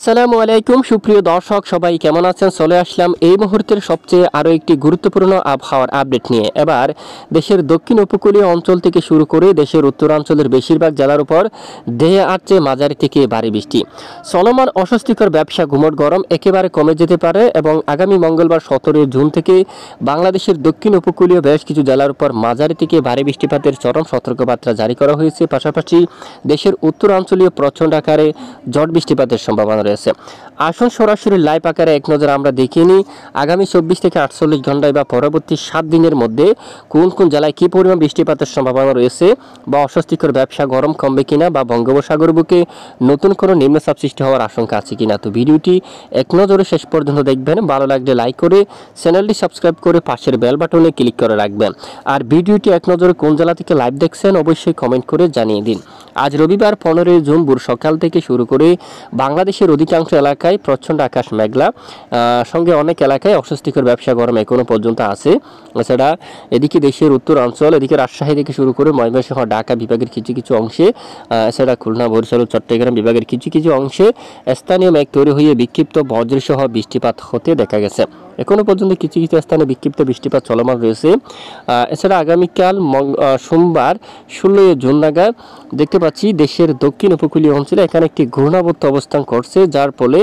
আসসালামু আলাইকুম সুপ্রিয় দর্শক সবাই কেমন আছেন? চলে আসলাম এই মুহূর্তের সবচেয়ে আরও একটি গুরুত্বপূর্ণ আবহাওয়ার আপডেট নিয়ে। এবার দেশের দক্ষিণ উপকূলীয় অঞ্চল থেকে শুরু করে দেশের উত্তরাঞ্চলের বেশিরভাগ জেলার উপর ধেয়ে আসছে মাঝারি থেকে ভারী বৃষ্টি। চলমান অস্বস্তিকর ব্যবসা গুমট গরম একেবারে কমে যেতে পারে এবং আগামী মঙ্গলবার 17 জুন থেকে বাংলাদেশের দক্ষিণ উপকূলীয় বেশ কিছু জেলার উপর মাঝারি থেকে ভারী বৃষ্টিপাতের চরম সতর্কবার্তা জারি করা হয়েছে। পাশাপাশি দেশের উত্তরাঞ্চলীয় প্রচণ্ড আকারে ঝড় বৃষ্টিপাতের সম্ভাবনা রয়েছে। আসুন সরাসরি লাইভ আকারে এক নজর আমরা দেখিয়ে নিই আগামী 24 থেকে 48 ঘন্টায় বা পরবর্তী 7 দিনের মধ্যে কোন কোন জেলায় কী পরিমাণ বৃষ্টিপাতের সম্ভাবনা রয়েছে বা অস্বস্তিকর ব্যবসা গরম কমবে কিনা বা বঙ্গোপসাগর বুকে নতুন কোনো নিম্নচাপ সৃষ্টি হওয়ার আশঙ্কা আছে কিনা। তো ভিডিওটি এক নজরে শেষ পর্যন্ত দেখবেন, ভালো লাগলে লাইক করে চ্যানেলটি সাবস্ক্রাইব করে পাশের বেল বাটনে ক্লিক করে রাখবেন। আর ভিডিওটি এক নজরে কোন জেলা থেকে লাইভ দেখছেন অবশ্যই কমেন্ট করে জানিয়ে দিন। আজ রবিবার 15 জুন ভোর সকাল থেকে শুরু করে বাংলাদেশের অধিকাংশ এলাকায় প্রচণ্ড আকাশ মেঘলা, সঙ্গে অনেক এলাকায় অস্বস্তিকর ব্যবসা গরম এখনো পর্যন্ত আছে। এছাড়া এদিকে দেশের উত্তরাঞ্চল, এদিকে রাজশাহী থেকে শুরু করে ময়মনসিংহ ঢাকা বিভাগের কিছু কিছু অংশে, এছাড়া খুলনা বরিশাল চট্টগ্রাম বিভাগের কিছু কিছু অংশে স্থানীয় মেঘ তৈরি হয়ে বিক্ষিপ্ত বজ্রসহ বৃষ্টিপাত হতে দেখা গেছে। এখনো পর্যন্ত কিছু কিছু স্থানে বিক্ষিপ্ত বৃষ্টিপাত চলমান রয়েছে। এছাড়া আগামীকাল সোমবার 16 জুন নাগাদ দেখতে পাচ্ছি দেশের দক্ষিণ উপকূলীয় অঞ্চলে এখানে একটি ঘূর্ণাবর্ত অবস্থান করছে, যার ফলে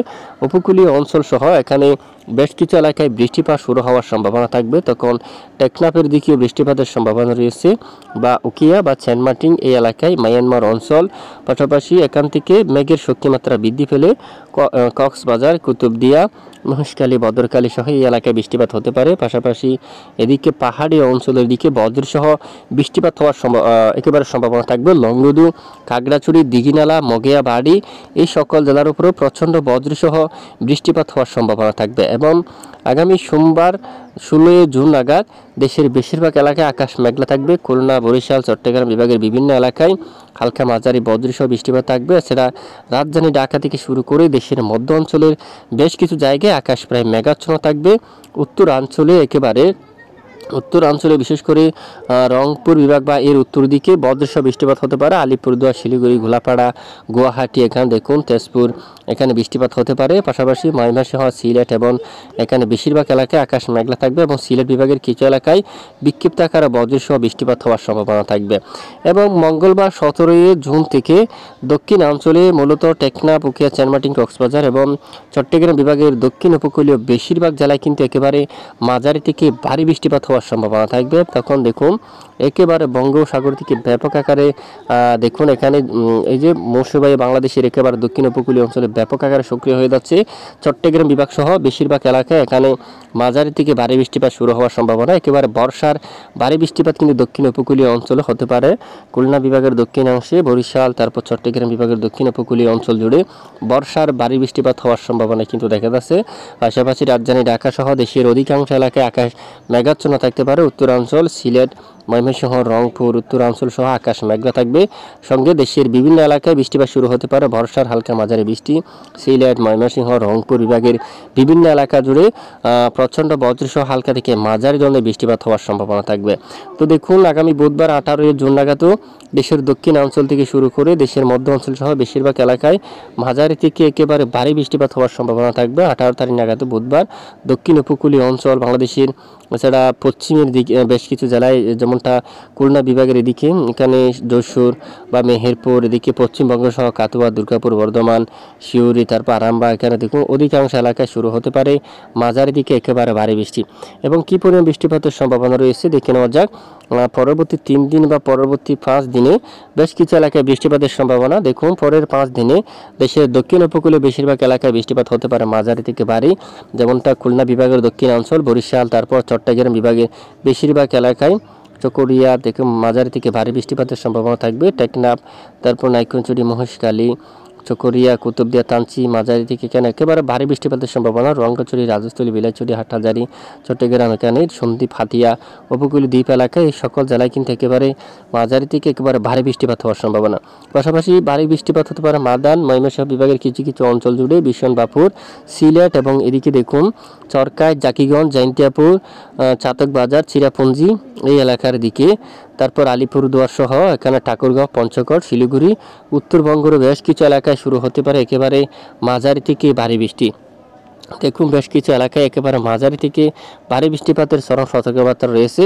উপকূলীয় অঞ্চল সহ এখানে বেশ কিছু এলাকায় বৃষ্টিপাত শুরু হওয়ার সম্ভাবনা থাকবে। তখন টেকনাফের দিকেও বৃষ্টিপাতের সম্ভাবনা রয়েছে বা উকিয়া বা সেন্টমার্টিন এই এলাকায় মায়ানমার অঞ্চল। পাশাপাশি এখান থেকে মেঘের শক্তিমাত্রা বৃদ্ধি পেলে কক্সবাজার, কুতুবদিয়া, মহেশখালী, বদরখালী সহ এই এলাকায় বৃষ্টিপাত হতে পারে। পাশাপাশি এদিকে পাহাড়ি অঞ্চলের দিকে বজ্রসহ বৃষ্টিপাত হওয়ার একেবারে সম্ভাবনা থাকবে। লংগদু, খাগড়াছড়ি, দিঘিনালা, মগেয়া, বাড়ি এই সকল জেলার উপরেও প্রচণ্ড বজ্রসহ বৃষ্টিপাত হওয়ার সম্ভাবনা থাকবে। এবং আগামী সোমবার 16 জুন নাগাদ দেশের বেশিরভাগ এলাকায় আকাশ মেঘলা থাকবে। খুলনা, বরিশাল, চট্টগ্রাম বিভাগের বিভিন্ন এলাকায় হালকা মাঝারি বজ্রসহ বৃষ্টিপাত থাকবে। এছাড়া রাজধানী ঢাকা থেকে শুরু করে দেশের মধ্য অঞ্চলের বেশ কিছু জায়গায় আকাশ প্রায় মেঘাচ্ছন্ন থাকবে। উত্তরাঞ্চলে বিশেষ করে রংপুর বিভাগ বা এর উত্তর দিকে বজ্রসহ বৃষ্টিপাত হতে পারে। আলিপুরদুয়ার, শিলিগুড়ি, ঘোলাপাড়া, গুয়াহাটি, এখানে দেখুন তেজপুর, এখানে বৃষ্টিপাত হতে পারে। পাশাপাশি ময়মনসিংহ, সিলেট এবং এখানে বেশিরভাগ এলাকায় আকাশ মেঘলা থাকবে এবং সিলেট বিভাগের কিছু এলাকায় বিক্ষিপ্ত আকারে বজ্রসহ বৃষ্টিপাত হওয়ার সম্ভাবনা থাকবে। এবং মঙ্গলবার 17 জুন থেকে দক্ষিণাঞ্চলে মূলত টেকনাফ, উখিয়া, সেন্টমার্টিন, কক্সবাজার এবং চট্টগ্রাম বিভাগের দক্ষিণ উপকূলীয় বেশিরভাগ জেলায় কিন্তু একেবারে মাঝারি থেকে ভারী বৃষ্টিপাত হওয়ার সম্ভাবনা থাকবে। তখন দেখুন একেবারে বঙ্গোপসাগর থেকে ব্যাপক আকারে দেখুন এখানে এই যে মৌসুমী বাংলাদেশের একেবারে দক্ষিণ উপকূলীয় অঞ্চলে ব্যাপক আকারে সক্রিয় হয়ে যাচ্ছে। চট্টগ্রাম বিভাগ সহ বেশিরভাগ এলাকায় এখানে মাঝারি থেকে ভারী বৃষ্টিপাত শুরু হওয়ার সম্ভাবনা। একেবারে বর্ষার ভারী বৃষ্টিপাত কিন্তু দক্ষিণ উপকূলীয় অঞ্চলে হতে পারে। খুলনা বিভাগের দক্ষিণাংশে, বরিশাল, তারপর চট্টগ্রাম বিভাগের দক্ষিণ উপকূলীয় অঞ্চল জুড়ে বর্ষার ভারী বৃষ্টিপাত হওয়ার সম্ভাবনা কিন্তু দেখা যাচ্ছে। পাশাপাশি রাজধানী ঢাকা সহ দেশের অধিকাংশ এলাকায় আকাশ মেঘাচ্ছন্ন থাকতে পারে। উত্তরাঞ্চল, সিলেট, ময়মনসিংহ, রংপুর উত্তরাঞ্চল সহ আকাশ মেঘলা থাকবে। সঙ্গে দেশের বিভিন্ন এলাকায় বৃষ্টিপাত শুরু হতে পারে। বর্ষার হালকা মাঝারি বৃষ্টি সিলেট, ময়মনসিংহ, রংপুর বিভাগের বিভিন্ন এলাকা জুড়ে প্রচণ্ড বজ্রসহ হালকা থেকে মাঝারি ধরনের বৃষ্টিপাত হওয়ার সম্ভাবনা থাকবে। তো দেখুন আগামী বুধবার 18 জুন নাগাদও দেশের দক্ষিণ অঞ্চল থেকে শুরু করে দেশের মধ্য অঞ্চল সহ বেশিরভাগ এলাকায় মাঝারি থেকে একেবারে ভারী বৃষ্টিপাত হওয়ার সম্ভাবনা থাকবে। 18 তারিখ নাগাদ বুধবার দক্ষিণ উপকূলীয় অঞ্চল বাংলাদেশের, এছাড়া পশ্চিমের দিকে বেশ কিছু জেলায় যেমনটা খুলনা বিভাগের এদিকে এখানে যশোর বা মেহেরপুর, এদিকে পশ্চিমবঙ্গ সহ কাতুয়া, দুর্গাপুর, বর্ধমান, শিউরি, তারপর আরামবাগ, এখানে দেখুন অধিকাংশ এলাকায় শুরু হতে পারে মাঝারি দিকে একেবারে ভারী বৃষ্টি। এবং কী পরিমাণ বৃষ্টিপাতের সম্ভাবনা রয়েছে দেখে নেওয়া যাক। পরবর্তী 3 দিন বা পরবর্তী 5 দিনে বেশ কিছু এলাকায় বৃষ্টিপাতের সম্ভাবনা। দেখুন পরের 5 দিনে দেশের দক্ষিণ উপকূলীয় বেশিরভাগ এলাকায় বৃষ্টিপাত হতে পারে মাঝারি থেকে ভারী, যেমনটা খুলনা বিভাগের দক্ষিণাঞ্চল, বরিশাল, তারপর চট্টগ্রাম বিভাগের বেশিরভাগ এলাকায়, চকরিয়া থেকে মাঝারি থেকে ভারী বৃষ্টিপাতের সম্ভাবনা থাকবে। টেকনাফ, তারপর নাইক্ষ্যংছড়ি, মহেশখালী, চকরিয়া, কুতুবদিয়া, তাঞ্চি মাঝারি থেকে এখানে একেবারে ভারী বৃষ্টিপাতের সম্ভাবনা। রংগছড়ি, রাজস্থলী, বিলাইছড়ি, হাটহাজারী, চট্টগ্রাম, এখানে সন্দ্বীপ, হাতিয়া, উপকূলীয় দ্বীপ এলাকায় এই সকল জেলায় কিন্তু একেবারে মাঝারি থেকে একেবারে ভারী বৃষ্টিপাত হওয়ার সম্ভাবনা। পাশাপাশি ভারী বৃষ্টিপাত হতে পারে মাদান, ময়মনসিংহ বিভাগের কিছু কিছু অঞ্চল জুড়ে, বিশনবাপুর, সিলেট এবং এদিকে দেখুন চরকায়, জাকিগঞ্জ, জৈন্তিয়াপুর, চাতক বাজার, চিরাপুঞ্জি এই এলাকার দিকে। তারপর আলিপুরদুয়ার সহ এখানে ঠাকুরগাঁও, পঞ্চগড়, শিলিগুড়ি, উত্তরবঙ্গের বেশ কিছু এলাকায় শুরু হতে পারে একেবারে মাঝারি থেকে ভারী বৃষ্টি। দেখুন বেশ কিছু এলাকায় একেবারে মাঝারি থেকে ভারী বৃষ্টিপাতের চরম সতর্কবার্তা রয়েছে।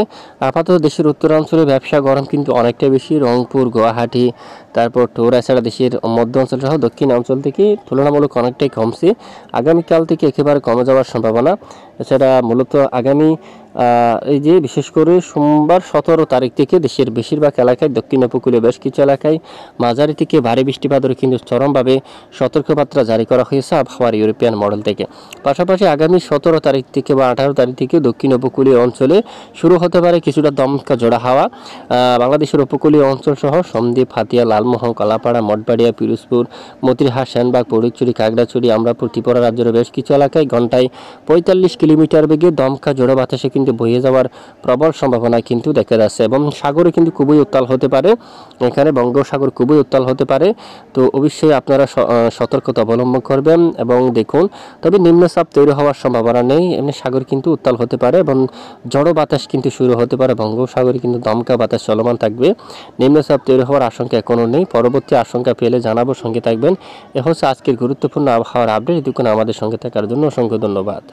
আপাতত দেশের উত্তরাঞ্চলে ব্যবসা গরম কিন্তু অনেকটা বেশি। রংপুর, গুয়াহাটি, তারপর টোরা ছাড়া দেশের মধ্য অঞ্চল সহ দক্ষিণ অঞ্চল থেকে তুলনামূলক অনেকটাই কমছে। আগামীকাল থেকে একেবারে কমে যাওয়ার সম্ভাবনা। এছাড়া মূলত আগামী এই যে বিশেষ করে সোমবার 17 তারিখ থেকে দেশের বেশিরভাগ এলাকায়, দক্ষিণ উপকূলীয় বেশ কিছু এলাকায় মাঝারি থেকে ভারী বৃষ্টিপাতের কিন্তু চরমভাবে সতর্কবার্তা জারি করা হয়েছে আবহাওয়ার ইউরোপিয়ান মডেল থেকে। পাশাপাশি আগামী 17 তারিখ থেকে বা 18 তারিখ থেকে দক্ষিণ উপকূলীয় অঞ্চলে শুরু হতে পারে কিছুটা দমকা জোড়া হাওয়া। বাংলাদেশের উপকূলীয় অঞ্চল সহ সন্দ্বীপ, হাতিয়া, লালমোহন, কলাপাড়া, মঠবাড়িয়া, পিরোজপুর, মতিরহাট, সেনবাগ, ফটিকছড়ি, খাগড়াছড়ি, আমরাপুর, ত্রিপুরা রাজ্যের বেশ কিছু এলাকায় ঘন্টায় 45 কিলোমিটার বেগে দমকা জোড়া বাতাসে কিন্তু বয়ে যাওয়ার প্রবল সম্ভাবনা কিন্তু দেখা যাচ্ছে এবং সাগরে কিন্তু খুবই উত্তাল হতে পারে। এখানে বঙ্গোপসাগর খুবই উত্তাল হতে পারে। তো অবশ্যই আপনারা সতর্কতা অবলম্বন করবেন এবং দেখুন। তবে নিম্নচাপ তৈরি হওয়ার সম্ভাবনা নেই, এমনি সাগর কিন্তু উত্তাল হতে পারে এবং ঝড়ো বাতাস কিন্তু শুরু হতে পারে। বঙ্গোপসাগরে কিন্তু দমকা বাতাস চলমান থাকবে। নিম্নচাপ তৈরি হওয়ার আশঙ্কা এখনও নেই। পরবর্তী আশঙ্কা পেলে জানাবো, সঙ্গে থাকবেন। এ হচ্ছে আজকের গুরুত্বপূর্ণ আবহাওয়ার আপডেট। এতক্ষণ আমাদের সঙ্গে থাকার জন্য অসংখ্য ধন্যবাদ।